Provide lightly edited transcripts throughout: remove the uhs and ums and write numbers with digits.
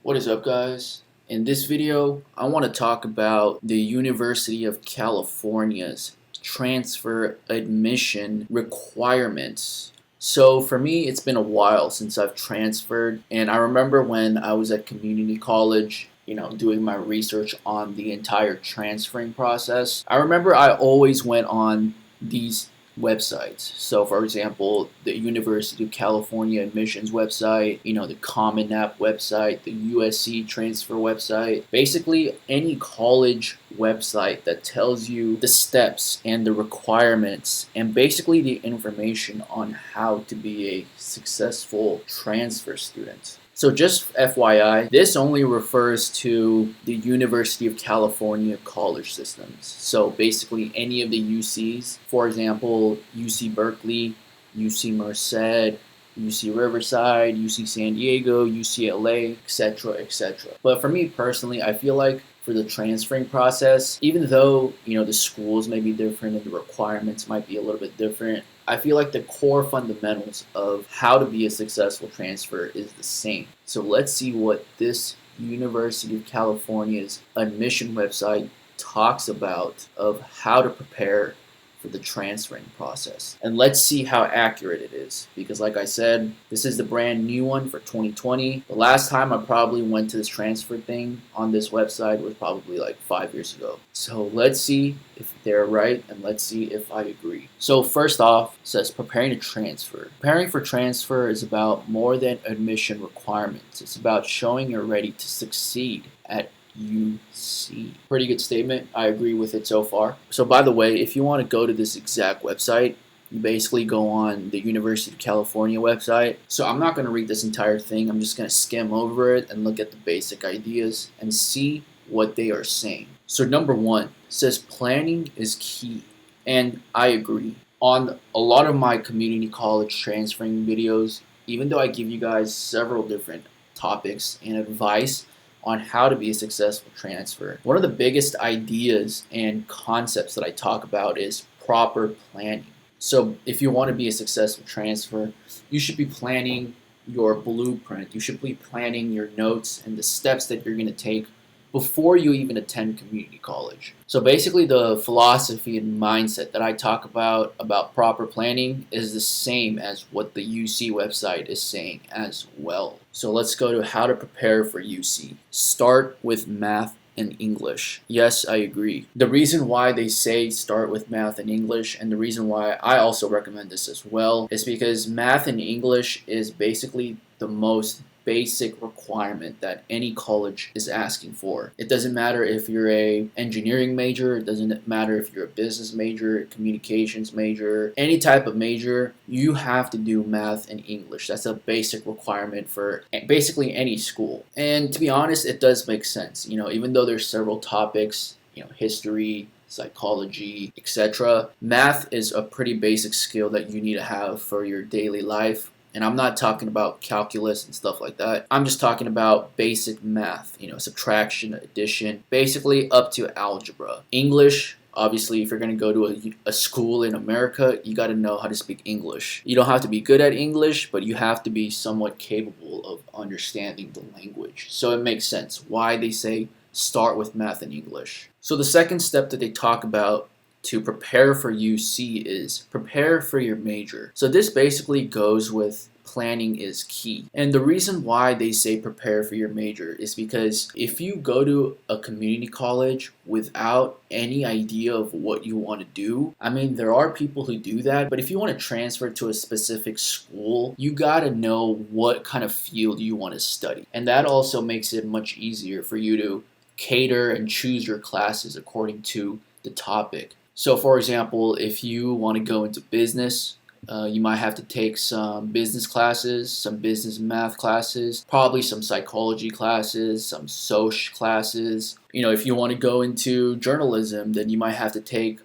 What is up, guys? In this video, I want to talk about the University of California's transfer admission requirements. So for me, it's been a while since I've transferred, and I remember when I was at community college, doing my research on the entire transferring process. I remember I always went on these websites. So for example, the University of California admissions website, the Common App website, the USC transfer website, basically any college website that tells you the steps and the requirements and basically the information on how to be a successful transfer student. So just FYI, this only refers to the University of California college systems. So basically any of the UCs, for example, UC Berkeley, UC Merced, UC Riverside, UC San Diego, UCLA, etc., etc. But for me personally, I feel like for the transferring process, even though the schools may be different and the requirements might be a little bit different, I feel like the core fundamentals of how to be a successful transfer is the same. So let's see what this University of California's admission website talks about of how to prepare for the transferring process. And let's see how accurate it is, because like I said, this is the brand new one for 2020. The last time I probably went to this transfer thing on this website was probably like 5 years ago. So let's see if they're right and let's see if I agree. So first off, it says preparing to transfer. Preparing for transfer is about more than admission requirements. It's about showing you're ready to succeed at UC. Pretty good statement. I agree with it so far. So by the way, if you want to go to this exact website, you basically go on the University of California website. So I'm not going to read this entire thing. I'm just going to skim over it and look at the basic ideas and see what they are saying. So number one says planning is key. And I agree. On a lot of my community college transferring videos, even though I give you guys several different topics and advice on how to be a successful transfer, one of the biggest ideas and concepts that I talk about is proper planning. So if you want to be a successful transfer, you should be planning your blueprint. You should be planning your notes and the steps that you're going to take before you even attend community college. So basically the philosophy and mindset that I talk about proper planning is the same as what the UC website is saying as well. So let's go to how to prepare for UC. Start with math and English. Yes, I agree. The reason why they say start with math and English, and the reason why I also recommend this as well, is because math and English is basically the most basic requirement that any college is asking for. It doesn't matter if you're a engineering major, it doesn't matter if you're a business major, communications major, any type of major, you have to do math and English. That's a basic requirement for basically any school. And to be honest, it does make sense. Even though there's several topics, history, psychology, etc., math is a pretty basic skill that you need to have for your daily life. And I'm not talking about calculus and stuff like that. I'm just talking about basic math, subtraction, addition, basically up to algebra. English, obviously, if you're going to go to a school in America, you got to know how to speak English. You don't have to be good at English, but you have to be somewhat capable of understanding the language. So it makes sense why they say start with math and English. So the second step that they talk about to prepare for UC is prepare for your major. So this basically goes with planning is key. And the reason why they say prepare for your major is because if you go to a community college without any idea of what you want to do, there are people who do that, but if you want to transfer to a specific school, you got to know what kind of field you want to study. And that also makes it much easier for you to cater and choose your classes according to the topic. So for example, if you want to go into business, you might have to take some business classes, some business math classes, probably some psychology classes, some social classes. If you want to go into journalism, then you might have to take,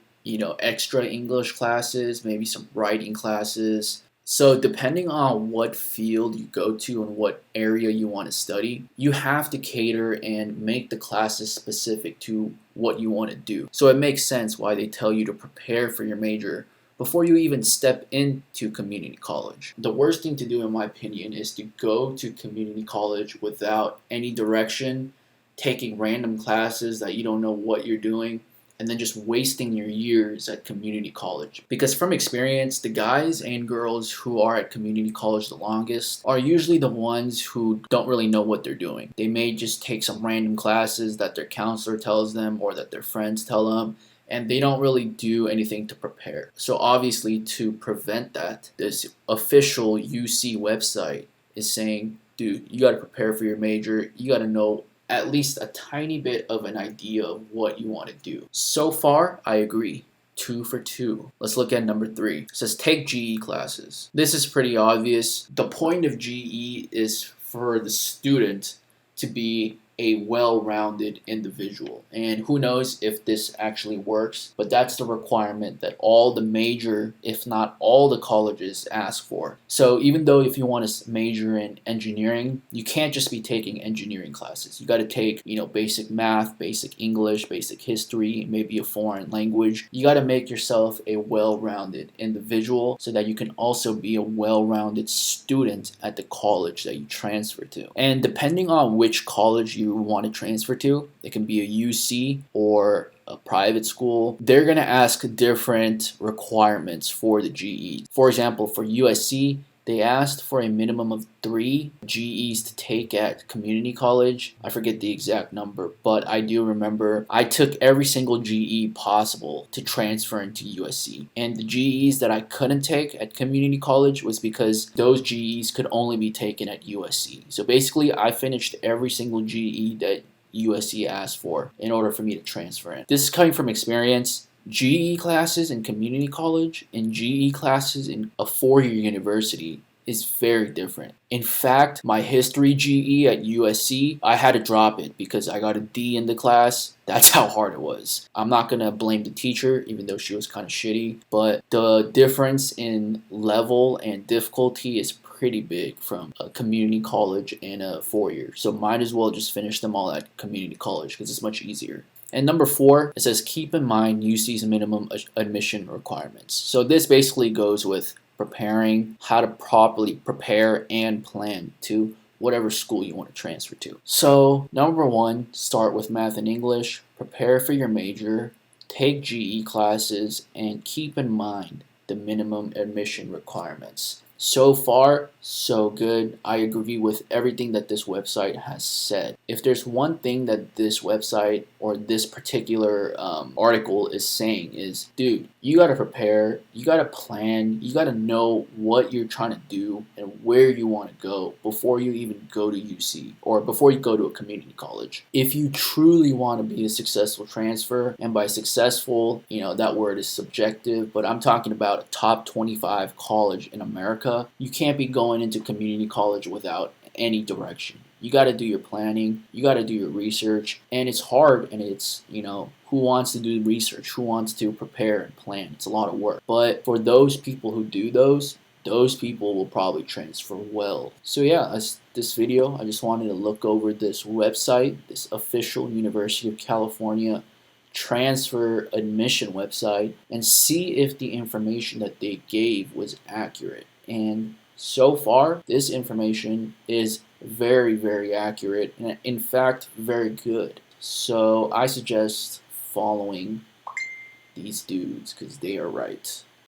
extra English classes, maybe some writing classes. So depending on what field you go to and what area you want to study, you have to cater and make the classes specific to what you want to do. So it makes sense why they tell you to prepare for your major before you even step into community college. The worst thing to do, in my opinion, is to go to community college without any direction, taking random classes that you don't know what you're doing, and then just wasting your years at community college. Because from experience, the guys and girls who are at community college the longest are usually the ones who don't really know what they're doing. They may just take some random classes that their counselor tells them or that their friends tell them, and they don't really do anything to prepare. So obviously, to prevent that, this official UC website is saying, dude, you got to prepare for your major. You got to know at least a tiny bit of an idea of what you want to do. So far, I agree. 2 for 2. Let's look at number 3. It says take GE classes. This is pretty obvious. The point of GE is for the student to be a well-rounded individual. And who knows if this actually works, but that's the requirement that all the major, if not all the colleges ask for. So even though if you want to major in engineering, you can't just be taking engineering classes. You got to take, basic math, basic English, basic history, maybe a foreign language. You got to make yourself a well-rounded individual so that you can also be a well-rounded student at the college that you transfer to. And depending on which college you want to transfer to, it can be a UC or a private school. They're going to ask different requirements for the GE. For example, for USC, they asked for a minimum of 3 GEs to take at community college. I forget the exact number, but I do remember I took every single GE possible to transfer into USC. And the GEs that I couldn't take at community college was because those GEs could only be taken at USC. So basically, I finished every single GE that USC asked for in order for me to transfer in. This is coming from experience. GE classes in community college and GE classes in a 4-year university is very different. In fact, my history GE at USC, I had to drop it because I got a D in the class. That's how hard it was. I'm not going to blame the teacher, even though she was kind of shitty, but the difference in level and difficulty is pretty big from a community college and a 4-year. So might as well just finish them all at community college because it's much easier. And number 4, it says keep in mind UC's minimum admission requirements. So this basically goes with preparing, how to properly prepare and plan to whatever school you want to transfer to. So number 1, start with math and English, prepare for your major, take GE classes, and keep in mind the minimum admission requirements. So far, so good. I agree with everything that this website has said. If there's one thing that this website or this particular article is saying is, dude, you got to prepare, you got to plan, you got to know what you're trying to do and where you want to go before you even go to UC or before you go to a community college. If you truly want to be a successful transfer, and by successful, that word is subjective, but I'm talking about a top 25 college in America, you can't be going into community college without any direction. You got to do your planning, you got to do your research, and it's hard, and it's, who wants to do research? Who wants to prepare and plan? It's a lot of work. But for those people who do those people will probably transfer well. So yeah, that's this video. I just wanted to look over this website, this official University of California transfer admission website, and see if the information that they gave was accurate. And so far, this information is very, very accurate, and in fact, very good. So I suggest following these dudes because they are right.